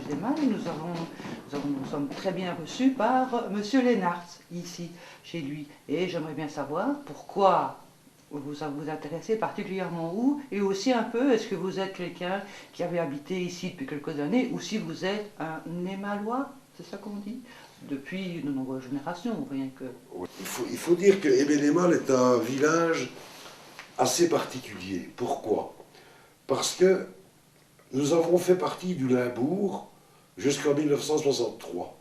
des Malles et nous sommes très bien reçus par Monsieur Lennart, ici, chez lui. Et j'aimerais bien savoir pourquoi vous intéressez particulièrement où, et aussi un peu, est-ce que vous êtes quelqu'un qui avait habité ici depuis quelques années, ou si vous êtes un Némalois, c'est ça qu'on dit, depuis de nombreuses générations, rien que... Il faut dire que Ébénémal est un village assez particulier. Pourquoi? Parce que nous avons fait partie du Limbourg jusqu'en 1963.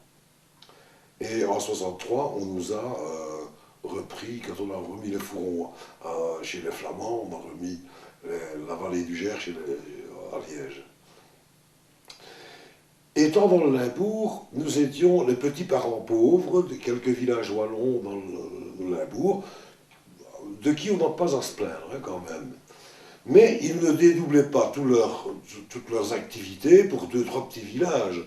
Et en 63, on nous a repris, quand on a remis les fourrons chez les Flamands, on a remis la vallée du Gers à Liège. Étant dans le Limbourg, nous étions les petits parents pauvres de quelques villages wallons dans le Limbourg, de qui on n'a pas à se plaindre quand même. Mais ils ne dédoublaient pas toutes leurs activités pour deux, trois petits villages.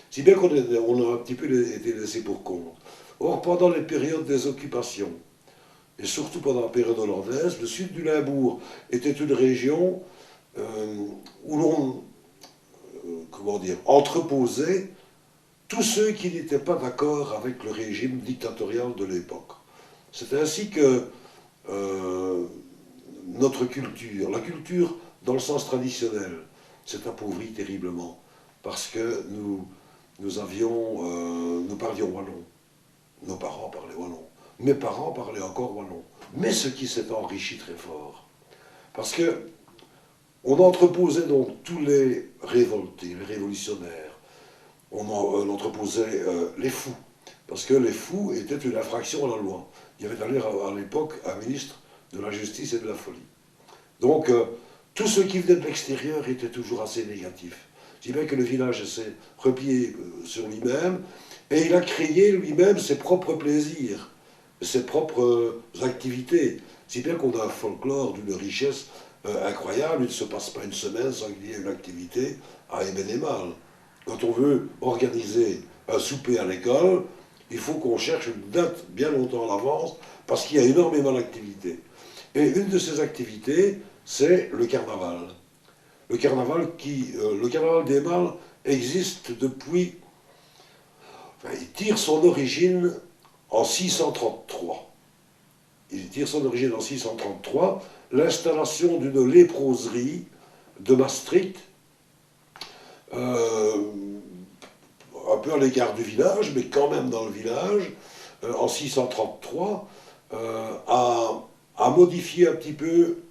Si bien qu'on a un petit peu été laissés pour compte. Or, pendant les périodes des occupations, et surtout pendant la période hollandaise, le sud du Limbourg était une région où l'on entreposait tous ceux qui n'étaient pas d'accord avec le régime dictatorial de l'époque. C'est ainsi que notre culture, la culture dans le sens traditionnel, s'est appauvrie terriblement, parce que nous parlions wallon. Nos parents parlaient wallon. Mes parents parlaient encore wallon. Mais ce qui s'est enrichi très fort, parce que on entreposait donc tous les révoltés, les révolutionnaires. On entreposait les fous, parce que les fous étaient une infraction à la loi. Il y avait d'ailleurs à l'époque un ministre de la Justice et de la Folie. Donc, tous ceux qui venaient de l'extérieur étaient toujours assez négatifs. Si bien que le village s'est replié sur lui-même, et il a créé lui-même ses propres plaisirs, ses propres activités. Si bien qu'on a un folklore d'une richesse incroyable, il ne se passe pas une semaine sans qu'il y ait une activité à Ébénémal. Quand on veut organiser un souper à l'école, il faut qu'on cherche une date bien longtemps à l'avance, parce qu'il y a énormément d'activités. Et une de ces activités, c'est le carnaval. Le carnaval des Malles existe depuis... Enfin, il tire son origine en 633. Il tire son origine en 633, l'installation d'une léproserie de Maastricht, un peu à l'écart du village, mais quand même dans le village, en 633, a modifié un petit peu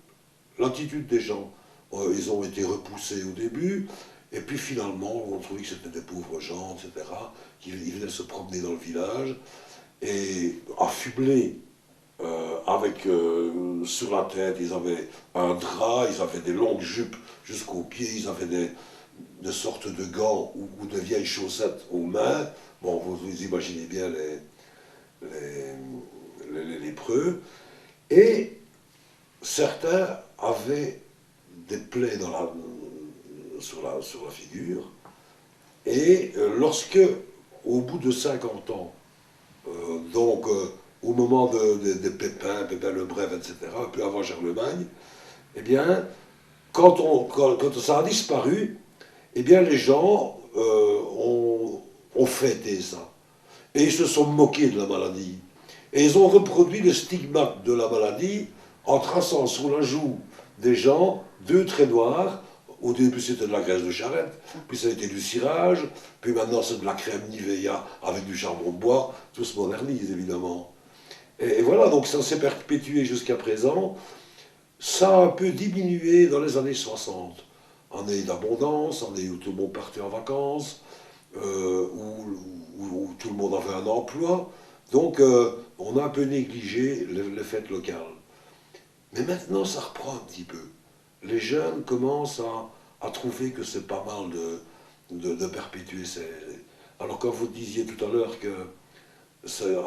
l'attitude des gens. Ils ont été repoussés au début, et puis finalement, on trouvait que c'était des pauvres gens, etc., qui venaient se promener dans le village, et affublés, sur la tête, ils avaient un drap, ils avaient des longues jupes jusqu'aux pieds, ils avaient des sortes de gants ou de vieilles chaussettes aux mains. Bon, vous imaginez bien les lépreux. Et certains avaient des plaies sur la figure. Et lorsque, au bout de 50 ans, au moment des Pépins, Pépin le Bref, etc., un peu avant Charlemagne, eh bien, quand ça a disparu, eh bien, les gens ont fêté ça. Et ils se sont moqués de la maladie. Et ils ont reproduit le stigmate de la maladie en traçant sur la joue des gens deux traits noirs. Au début, c'était de la graisse de charrette, puis ça a été du cirage, puis maintenant c'est de la crème Nivea avec du charbon de bois. Tout se modernise, évidemment. Et voilà, donc ça s'est perpétué jusqu'à présent. Ça a un peu diminué dans les années 60. Année d'abondance, année où tout le monde partait en vacances, où tout le monde avait un emploi. Donc, on a un peu négligé les fêtes locales. Mais maintenant, ça reprend un petit peu. Les jeunes commencent à trouver que c'est pas mal de perpétuer ces... Alors, quand vous disiez tout à l'heure que,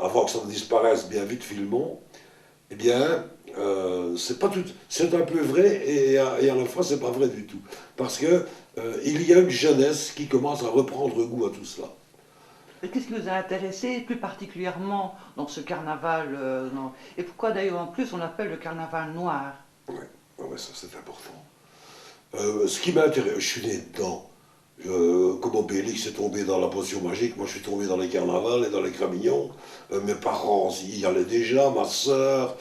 avant que ça ne disparaisse, bien vite, filmons, eh bien, c'est un peu vrai et à la fois, c'est pas vrai du tout. Parce que il y a une jeunesse qui commence à reprendre goût à tout cela. Et qu'est-ce qui vous a intéressé plus particulièrement dans ce carnaval et pourquoi d'ailleurs en plus on l'appelle le carnaval noir? Oui, ouais, ça c'est important. Ce qui m'intéresse, je suis né dedans. Comme Obélix est tombé dans la potion magique, moi je suis tombé dans les carnavals et dans les cramignons. Mes parents y allaient déjà, ma sœur,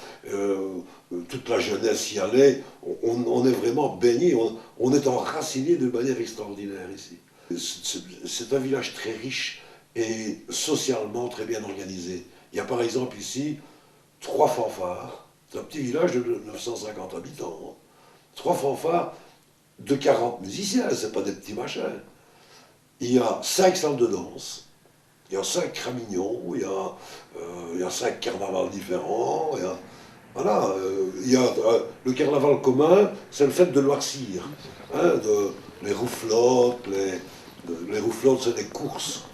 toute la jeunesse y allait. On est vraiment baigné, on est enraciné de manière extraordinaire ici. C'est un village très riche et socialement très bien organisé. Il y a par exemple ici 3 fanfares. C'est un petit village de 950 habitants. Hein. 3 fanfares de 40 musiciens, c'est pas des petits machins. Il y a 5 salles de danse, il y a 5 cramignons, il y a 5 carnavals différents. Voilà, il y a le carnaval commun, c'est le fait de noircir. Hein, les rouflottes, les rouflottes, c'est des courses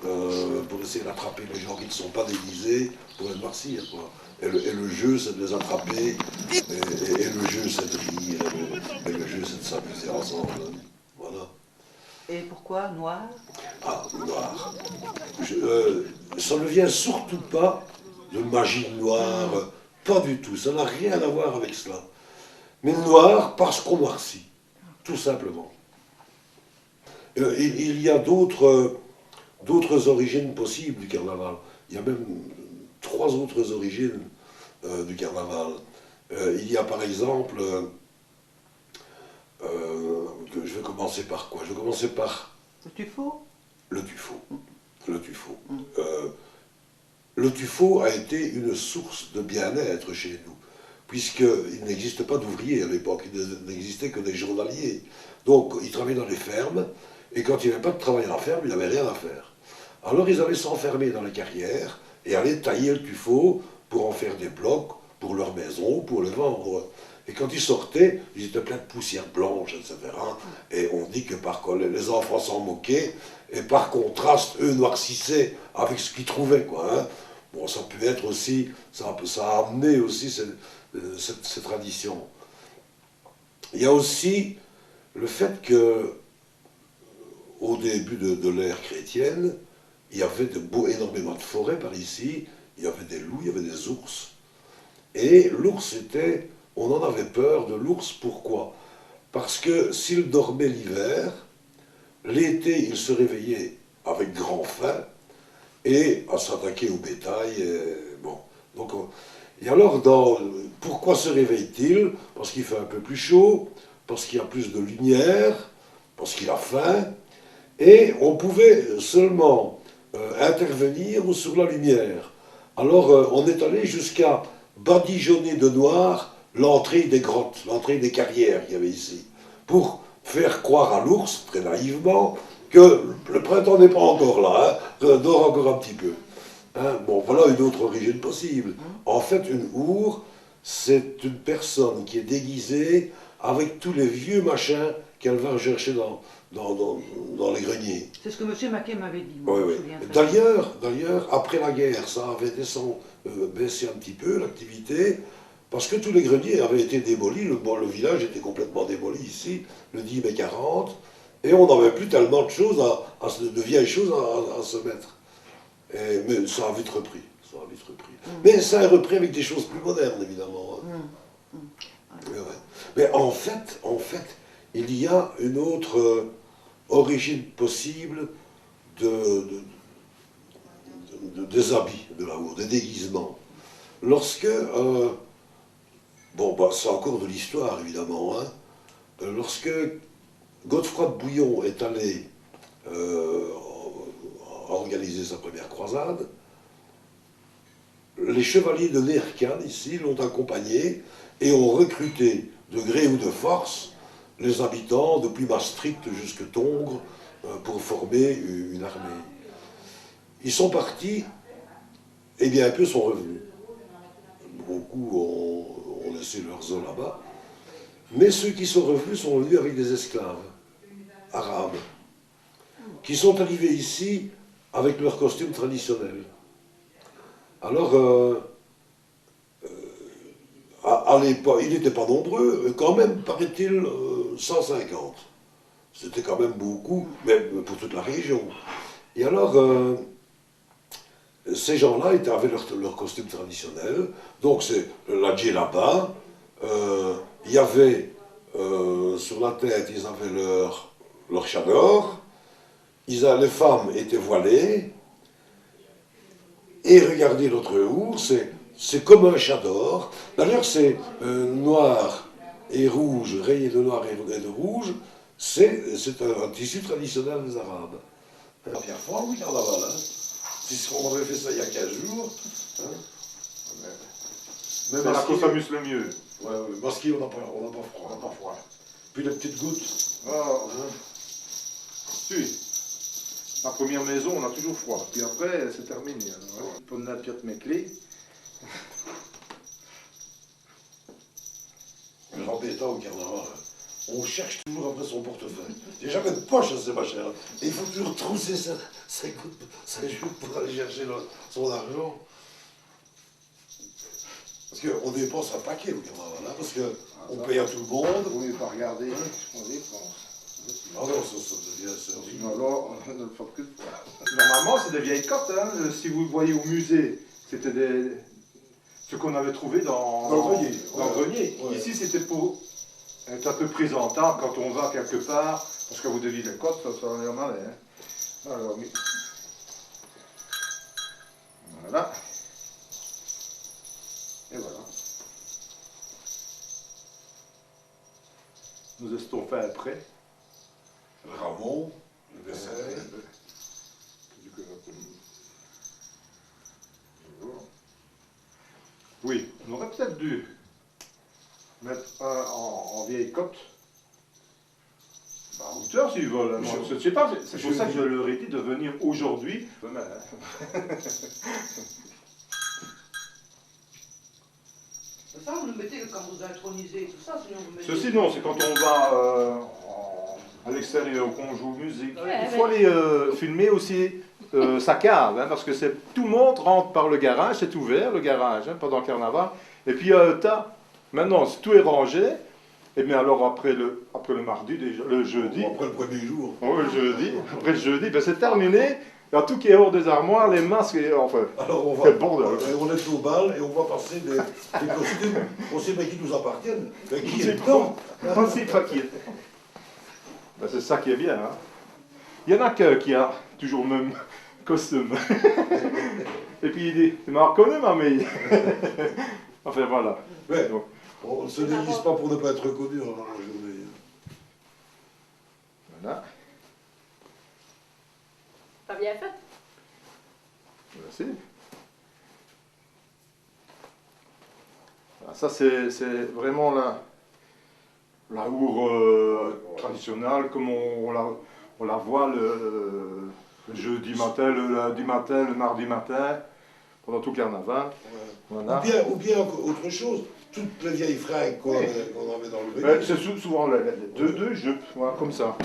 pour essayer d'attraper les gens qui ne sont pas déguisés, pour les noircir. Quoi. Et le jeu, c'est de les attraper, et le jeu, c'est de rire, et le jeu, c'est de s'amuser ensemble. Voilà. Et pourquoi noir? Ah, noir. Ça ne vient surtout pas de magie noire, pas du tout, ça n'a rien à voir avec cela. Mais noir parce qu'on noircit, tout simplement. Il y a d'autres origines possibles du carnaval. Il y a même 3 autres origines du carnaval. Il y a par exemple, je vais commencer par quoi? Je vais commencer par Le tuffeau? le tuffeau. Le tuffeau. Le tuffeau a été une source de bien-être chez nous, puisqu'il n'existe pas d'ouvriers à l'époque, il n'existait que des journaliers. Donc, ils travaillaient dans les fermes, et quand il n'y avait pas de travail à la ferme, il n'y avait rien à faire. Alors, ils allaient s'enfermer dans les carrières et aller tailler le tuffeau pour en faire des blocs pour leur maison, pour les vendre. Et quand ils sortaient, ils étaient pleins de poussière blanche, etc. Et on dit que les enfants s'en moquaient, et par contraste, eux noircissaient avec ce qu'ils trouvaient, quoi. Hein. Bon, ça peut être aussi, ça a amené aussi cette tradition. Il y a aussi le fait que, au début de l'ère chrétienne, il y avait énormément de forêts par ici, il y avait des loups, il y avait des ours. Et l'ours on en avait peur de l'ours, pourquoi? Parce que s'il dormait l'hiver, l'été il se réveillait avec grand faim, et à s'attaquer au bétail. Bon. Donc, et alors, pourquoi se réveille-t-il? Parce qu'il fait un peu plus chaud, parce qu'il y a plus de lumière, parce qu'il a faim, et on pouvait seulement intervenir sur la lumière. Alors, on est allé jusqu'à badigeonner de noir l'entrée des grottes, l'entrée des carrières qu'il y avait ici, pour faire croire à l'ours, très naïvement, que le printemps n'est pas encore là, hein, dort encore un petit peu. Hein, bon, voilà une autre origine possible. En fait, une our, c'est une personne qui est déguisée avec tous les vieux machins qu'elle va rechercher dans les greniers. C'est ce que M. Maquet m'avait dit, moi, Oui, je me oui. souviens très bien. D'ailleurs, après la guerre, ça avait baissé un petit peu l'activité, parce que tous les greniers avaient été démolis, le village était complètement démoli ici, le 10 mai 40, et on n'avait plus tellement de choses, de vieilles choses à se mettre. Mais ça a vite repris. Ça a vite repris. Mais ça a repris avec des choses plus modernes, évidemment. Hein. Mais en fait, il y a une autre origine possible des habits de la Hourde, des déguisements. Lorsque, bon, bah, c'est encore de l'histoire, évidemment, hein, lorsque Godefroy de Bouillon est allé organiser sa première croisade, les chevaliers de Nerkan, ici, l'ont accompagné et ont recruté, de gré ou de force, les habitants, depuis Maastricht jusqu'à Tongres, pour former une armée. Ils sont partis, et bien peu sont revenus. Beaucoup ont laissé leurs os là-bas. Mais ceux qui sont revenus avec des esclaves arabes, qui sont arrivés ici avec leurs costumes traditionnels. Alors, à l'époque, ils n'étaient pas nombreux, quand même, paraît-il, 150. C'était quand même beaucoup, même pour toute la région. Et alors, ces gens-là avaient leur costume traditionnel, donc c'est la djellaba, il y avait sur la tête, ils avaient leur chador, les femmes étaient voilées, et regardez notre ours, c'est comme un chat d'or. D'ailleurs, c'est noir et rouge, rayé de noir et de rouge, c'est un tissu traditionnel des Arabes. La première fois, oui, carnaval, hein. Si on avait fait ça il y a 15 jours, hein. Mais la qu'on s'amuse le mieux. Ouais, masqué, on n'a pas froid. On n'a pas froid. Puis les petites gouttes. Oh, si. La première maison, on a toujours froid. Puis après, c'est terminé. Alors, hein. Prendre la pièce mes clés. Le embêtant au carnaval, hein. On cherche toujours après son portefeuille. Il n'y a jamais de poche, c'est pas cher. Et il faut toujours trousser sa jupe pour aller chercher son argent. Parce qu'on dépense un paquet au carnaval, hein, parce qu'on paye à tout le monde. Oui, pas regarder, on dépense. Ah non, ça devient servi. Alors, on ne le fait que de fois. Normalement, c'est des vieilles cotes. Hein. Si vous voyez au musée, c'était ce qu'on avait trouvé dans le grenier. Dans le grenier. Ouais. Ici, c'était pour être un peu présentable quand on va quelque part, parce que vous deviez les cotes, ça en est mal. Hein. Alors, oui. Voilà. Et voilà. Nous estons fait après. Le ramon, le vaisselle. Oui, on aurait peut-être dû mettre un en vieille cote. À hauteur s'ils veulent. Hein. Je sais pas, c'est pour ça que je leur ai dit de venir aujourd'hui. Ça, vous le mettez quand vous intronisez, tout ça, sinon vous mettez... Ceci, non, c'est quand on va à l'extérieur, qu'on joue musique. Il faut aller filmer aussi sa cave, hein, parce que tout le monde rentre par le garage, c'est ouvert le garage hein, pendant le carnaval. Et puis il y a un tas, maintenant tout est rangé, et bien alors après le mardi, déjà, le jeudi... Après le premier jour. Oui, après le jeudi, ben, c'est terminé. Il y a tout qui est hors des armoires, les masques, enfin, alors on va, quel bordel. On est au bal et on va passer des costumes, on sait pas qui nous appartiennent, mais qui est dedans. On ne sait pas qui est. Ben, c'est ça qui est bien. Hein. Il y en a qui a toujours le même costume. Et puis il dit, tu m'as reconnu, mamie. Enfin voilà. Ouais. Donc, on ne se déguise pas pour ne pas être reconnu dans la journée. Voilà. Pas bien fait. Merci. Voilà, ça c'est vraiment la hourre traditionnelle comme on la voit le jeudi matin, le lundi matin, le mardi matin, pendant tout le carnaval. Ouais. Voilà. Ou bien autre chose, toutes les vieilles fringues qu'on avait dans le grenier. C'est souvent deux jupes, voilà, comme ça.